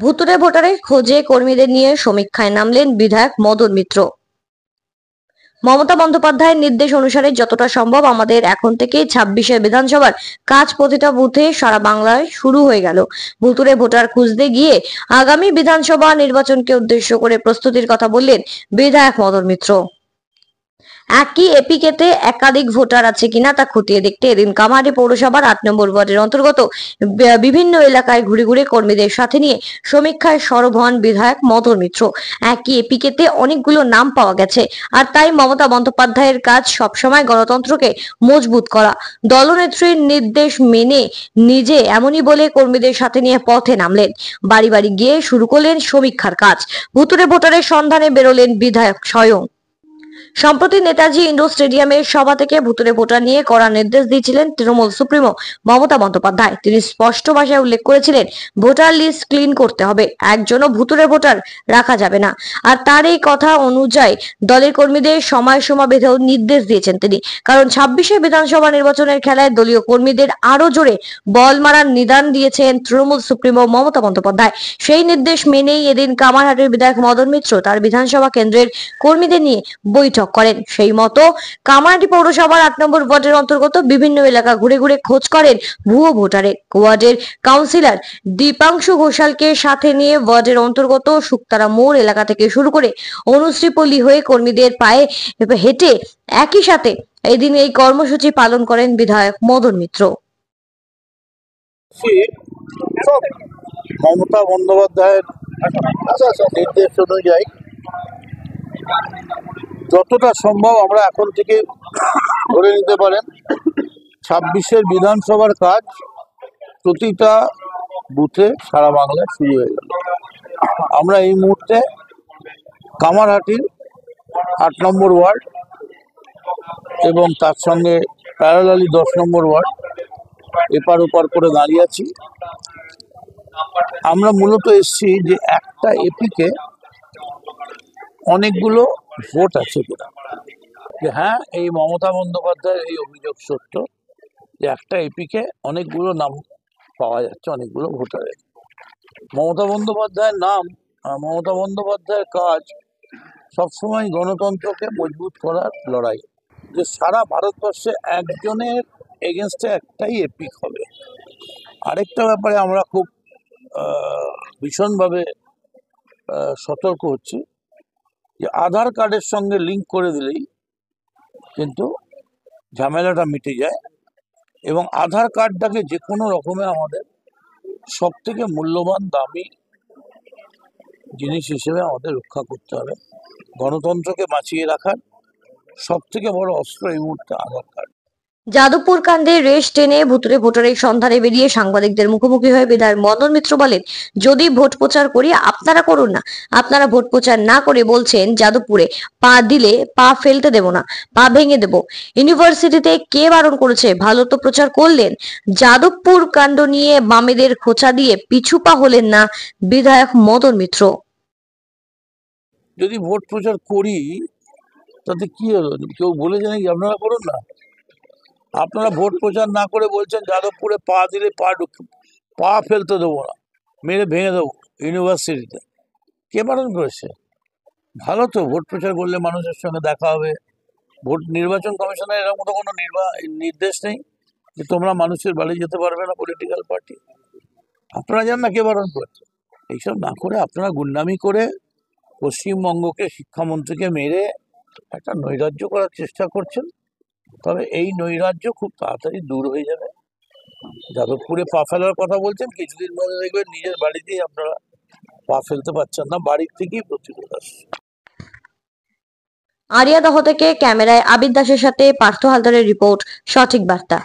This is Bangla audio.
ভুতুড়ে ভোটারের খোঁজে কর্মীদের নিয়ে সমীক্ষায় নামলেন বিধায়ক মদন মিত্র। মমতা বন্দ্যোপাধ্যায়ের নির্দেশ অনুসারে যতটা সম্ভব আমাদের এখন থেকে 26 বিধানসভার কাজ প্রতিটা বুথে সারা বাংলায় শুরু হয়ে গেল। ভুতুড়ে ভোটার খুঁজতে গিয়ে আগামী বিধানসভা নির্বাচনকে উদ্দেশ্য করে প্রস্তুতির কথা বললেন বিধায়ক মদন মিত্র। একই এপিকেতে একাধিক ভোটার আছে কিনা তা খতিয়ে দেখতে এদিন কামারহাটি পৌরসভার 8 নম্বর ওয়ার্ডের অন্তর্গত বিভিন্ন এলাকায় ঘুরে ঘুরে কর্মীদের সাথে নিয়ে সমীক্ষায় সরব হন বিধায়ক মদন মিত্র। একই এপিকেতে অনেকগুলো নাম পাওয়া গেছে, আর তাই মমতা বন্দ্যোপাধ্যায়ের কাজ সবসময় গণতন্ত্রকে মজবুত করা। দলনেত্রীর নির্দেশ মেনে নিজে এমনই বলে কর্মীদের সাথে নিয়ে পথে নামলেন। বাড়ি বাড়ি গিয়ে শুরু করলেন সমীক্ষার কাজ। ভুতুড়ে ভোটারের সন্ধানে বেরোলেন বিধায়ক স্বয়ং। সম্প্রতি নেতাজি ইন্ডোর স্টেডিয়ামের সভা থেকে ভুতুড়ে ভোটার নিয়ে কড়া নির্দেশ দিয়েছিলেন তৃণমূল সুপ্রিমো মমতা বন্দ্যোপাধ্যায়। তিনি স্পষ্ট ভাষায় উল্লেখ করেছিলেন, ভোটার লিস্ট ক্লিন করতে হবে, একজনও ভুতুড়ে ভোটার রাখা যাবে না। আর তার এই কথা অনুযায়ী দলের কর্মীদের সময়সীমা বেঁধেও নির্দেশ দিয়েছেন তিনি। কারণ 26 বিধানসভা নির্বাচনের খেলায় দলীয় কর্মীদের আরো জোরে বল মারার নিদান দিয়েছেন তৃণমূল সুপ্রিমো মমতা বন্দ্যোপাধ্যায়। সেই নির্দেশ মেনেই এদিন কামারহাটির বিধায়ক মদন মিত্র তার বিধানসভা কেন্দ্রের কর্মীদের নিয়ে বৈঠক করেন। সেই মতো কামারহাটি পৌরসভার 8 নম্বর ওয়ার্ডের অন্তর্গত বিভিন্ন এলাকা ঘুরে ঘুরে খোঁজ করেন ভুয়ো ভোটারের। ওয়ার্ডের কাউন্সিলর দীপাংশু ঘোষালকে সাথে নিয়ে ওয়ার্ডের অন্তর্গত শুকতারা মোড় এলাকা থেকে শুরু করে অনুশ্রীপল্লী হয়ে কর্মীদের পায়ে হেঁটে একই সাথে এদিন এই কর্মসূচি পালন করেন বিধায়ক মদন মিত্র। মমতা বন্দ্যোপাধ্যায়ের নির্দেশ অনুযায়ী যতটা সম্ভব আমরা এখন থেকে ধরে নিতে পারেন 26 বিধানসভার কাজ প্রতিটা বুথে সারা বাংলায় শুরু হয়ে গেল। আমরা এই মুহূর্তে কামারহাটির 8 নম্বর ওয়ার্ড এবং তার সঙ্গে প্যারালালি 10 নম্বর ওয়ার্ড এপার ওপার করে দাঁড়িয়ে আছি। আমরা মূলত এসেছি যে একটা এপিকে অনেকগুলো ভোট আছে কিনা, যে হ্যাঁ এই মমতা বন্দ্যোপাধ্যায়ের এই অভিযোগ সত্য যে একটা এপিকে অনেকগুলো নাম পাওয়া যাচ্ছে, অনেকগুলো ভোটারের। মমতা বন্দ্যোপাধ্যায়ের নাম, মমতা বন্দ্যোপাধ্যায়ের কাজ সবসময় গণতন্ত্রকে মজবুত করার লড়াই, যে সারা ভারতবর্ষে একজনের এগেনস্টে একটাই এপিক হবে। আরেকটা ব্যাপারে আমরা খুব ভীষণভাবে সতর্ক হচ্ছি যে আধার কার্ডের সঙ্গে লিঙ্ক করে দিলেই কিন্তু ঝামেলাটা মিটে যায়, এবং আধার কার্ডটাকে যে কোনো রকমে আমাদের সব থেকে মূল্যবান দামি জিনিস হিসেবে আমাদের রক্ষা করতে হবে। গণতন্ত্রকে বাঁচিয়ে রাখার সব থেকে বড় অস্ত্র এই মুহূর্তে আধার কার্ড। যাদবপুর কাণ্ডে রেশ টেনে ভুতুড়ে ভোটারের সন্ধানে বেরিয়ে সাংবাদিকদের মুখোমুখি হয়ে বিধায়ক মদন মিত্র বলেন, যদি ভোট প্রচার করি আপনারা করুন না, আপনারা ভোট প্রচার না করে বলছেন যাদবপুরে পা দিলে পা ফেলতে দেব না, পা ভেঙে দেব। ইউনিভার্সিটিতে কে বারণ করেছে? ভালো তো প্রচার করলেন। যাদবপুর কাণ্ড নিয়ে বামেদের খোঁচা দিয়ে পিছু পা হলেন না বিধায়ক মদন মিত্র। যদি ভোট প্রচার করি তাতে কি হলো? কেউ বলেছে নাকি আপনারা করুন না? আপনারা ভোট প্রচার না করে বলছেন যাদবপুরে পা দিলে পা ফেলতে দেবো না, মেরে ভেঙে দেবো ইউনিভার্সিটিতে। কে বারণ করেছে? ভালো তো, ভোট প্রচার করলে মানুষের সঙ্গে দেখা হবে। নির্বাচন কমিশনের এরকম তো কোনো নির্দেশ নেই যে তোমরা মানুষের বাড়ি যেতে পারবে না পলিটিক্যাল পার্টি। আপনারা যান না, কে বারণ করেছে? এইসব না করে আপনারা গুন্ডামি করে পশ্চিমবঙ্গকে, শিক্ষামন্ত্রীকে মেরে একটা নৈরাজ্য করার চেষ্টা করছেন। তবে এই নৈরাজ্য খুব তাড়াতাড়ি দূর হয়ে যাবে। যাদবপুরে পা ফেলার কথা বলছেন, কিছুদিন মধ্যে দেখবেন নিজের বাড়িতেই আপনারা পা ফেলতে পারছেন না, বাড়ির থেকেই প্রতিরোধ আসছে। আরিয়াদহ থেকে ক্যামেরায় আবিদ দাসের সাথে পার্থ হালদারের রিপোর্ট, সঠিক বার্তা।